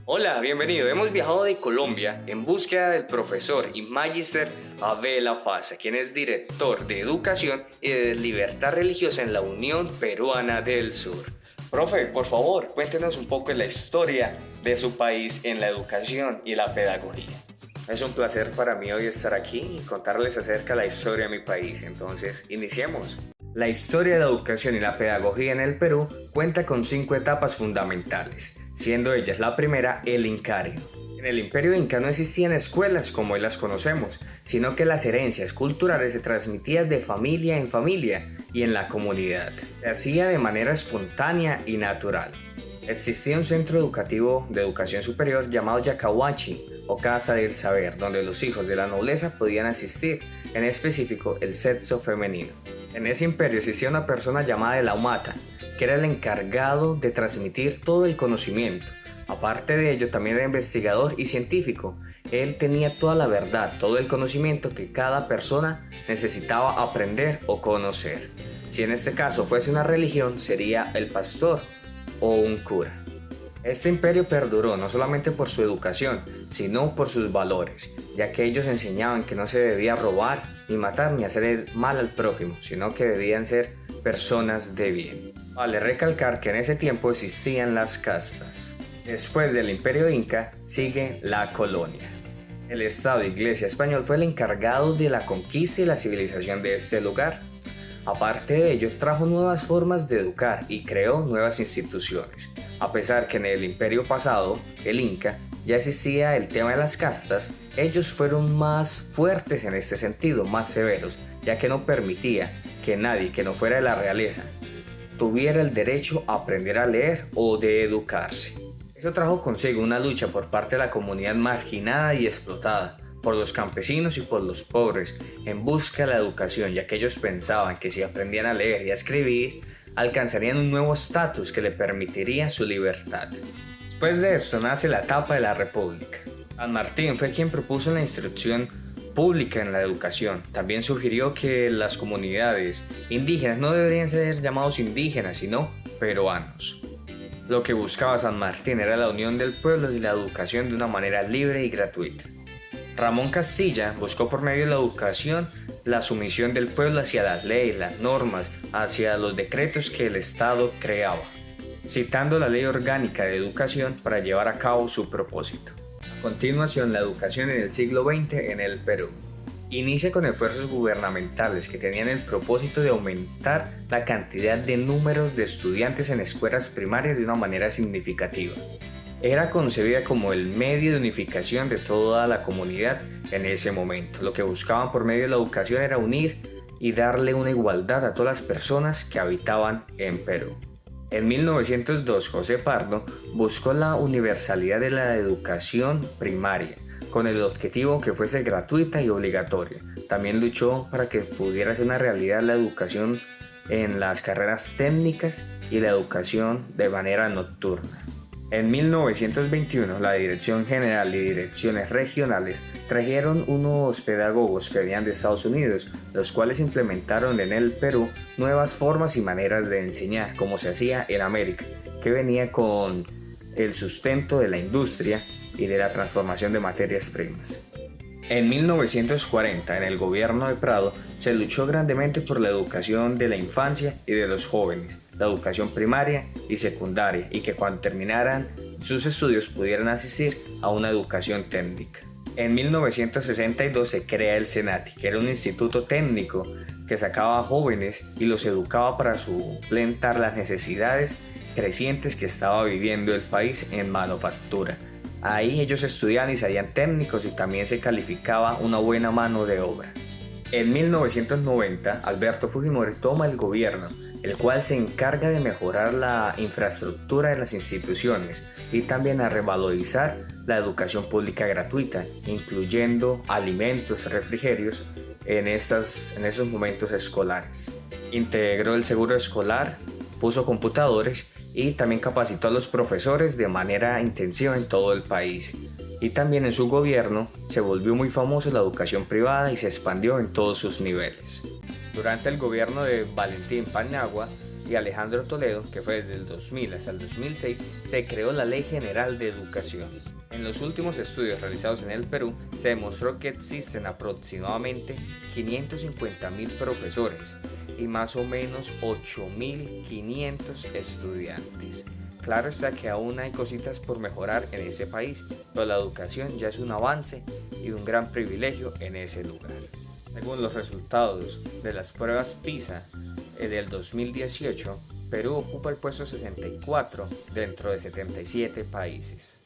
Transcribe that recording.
Hola, bienvenido. Hemos viajado de Colombia en búsqueda del profesor y magíster Abel Afaza, quien es director de Educación y de Libertad Religiosa en la Unión Peruana del Sur. Profe, por favor, cuéntenos un poco de la historia de su país en la educación y la pedagogía. Es un placer para mí hoy estar aquí y contarles acerca de la historia de mi país. Entonces, iniciemos. La historia de la educación y la pedagogía en el Perú cuenta con 5 etapas fundamentales, siendo ellas la primera, el Incario. En el Imperio Inca no existían escuelas como hoy las conocemos, sino que las herencias culturales se transmitían de familia en familia y en la comunidad. Se hacía de manera espontánea y natural. Existía un centro educativo de educación superior llamado Yacahuachi o Casa del Saber, donde los hijos de la nobleza podían asistir, en específico el sexo femenino. En ese imperio existía una persona llamada el Aumata, que era el encargado de transmitir todo el conocimiento. Aparte de ello, también era investigador y científico. Él tenía toda la verdad, todo el conocimiento que cada persona necesitaba aprender o conocer. Si en este caso fuese una religión, sería el pastor o un cura. Este imperio perduró no solamente por su educación, sino por sus valores, ya que ellos enseñaban que no se debía robar, ni matar, ni hacer el mal al prójimo, sino que debían ser personas de bien. Vale recalcar que en ese tiempo existían las castas. Después del imperio inca, sigue la colonia. El Estado e Iglesia español fue el encargado de la conquista y la civilización de este lugar. Aparte de ello, trajo nuevas formas de educar y creó nuevas instituciones. A pesar que en el imperio pasado, el Inca, ya existía el tema de las castas, ellos fueron más fuertes en este sentido, más severos, ya que no permitía que nadie que no fuera de la realeza tuviera el derecho a aprender a leer o de educarse. Eso trajo consigo una lucha por parte de la comunidad marginada y explotada, por los campesinos y por los pobres, en busca de la educación, ya que ellos pensaban que si aprendían a leer y a escribir, alcanzarían un nuevo estatus que le permitiría su libertad. Después de esto nace la etapa de la República. San Martín fue quien propuso la instrucción pública en la educación. También sugirió que las comunidades indígenas no deberían ser llamados indígenas, sino peruanos. Lo que buscaba San Martín era la unión del pueblo y la educación de una manera libre y gratuita. Ramón Castilla buscó por medio de la educación la sumisión del pueblo hacia las leyes, las normas, hacia los decretos que el Estado creaba, citando la Ley Orgánica de Educación para llevar a cabo su propósito. A continuación, la educación en el siglo XX en el Perú. Inicia con esfuerzos gubernamentales que tenían el propósito de aumentar la cantidad de números de estudiantes en escuelas primarias de una manera significativa. Era concebida como el medio de unificación de toda la comunidad en ese momento. Lo que buscaban por medio de la educación era unir y darle una igualdad a todas las personas que habitaban en Perú. En 1902, José Pardo buscó la universalidad de la educación primaria, con el objetivo que fuese gratuita y obligatoria. También luchó para que pudiera ser una realidad la educación en las carreras técnicas y la educación de manera nocturna. En 1921, la Dirección General y Direcciones Regionales trajeron unos pedagogos que venían de Estados Unidos, los cuales implementaron en el Perú nuevas formas y maneras de enseñar, como se hacía en América, que venía con el sustento de la industria y de la transformación de materias primas. En 1940, en el gobierno de Prado, se luchó grandemente por la educación de la infancia y de los jóvenes, la educación primaria y secundaria, y que cuando terminaran sus estudios pudieran asistir a una educación técnica. En 1962 se crea el SENATI, que era un instituto técnico que sacaba a jóvenes y los educaba para suplentar las necesidades crecientes que estaba viviendo el país en manufactura. Ahí ellos estudiaban y serían técnicos y también se calificaba una buena mano de obra. En 1990, Alberto Fujimori toma el gobierno, el cual se encarga de mejorar la infraestructura de las instituciones y también a revalorizar la educación pública gratuita, incluyendo alimentos, refrigerios en esos momentos escolares. Integró el seguro escolar, puso computadores y también capacitó a los profesores de manera intensiva en todo el país. Y también en su gobierno se volvió muy famosa la educación privada y se expandió en todos sus niveles. Durante el gobierno de Valentín Paniagua y Alejandro Toledo, que fue desde el 2000 hasta el 2006, se creó la Ley General de Educación. En los últimos estudios realizados en el Perú, se demostró que existen aproximadamente 550.000 profesores y más o menos 8.500 estudiantes. Claro está que aún hay cositas por mejorar en ese país, pero la educación ya es un avance y un gran privilegio en ese lugar. Según los resultados de las pruebas PISA del 2018, Perú ocupa el puesto 64 dentro de 77 países.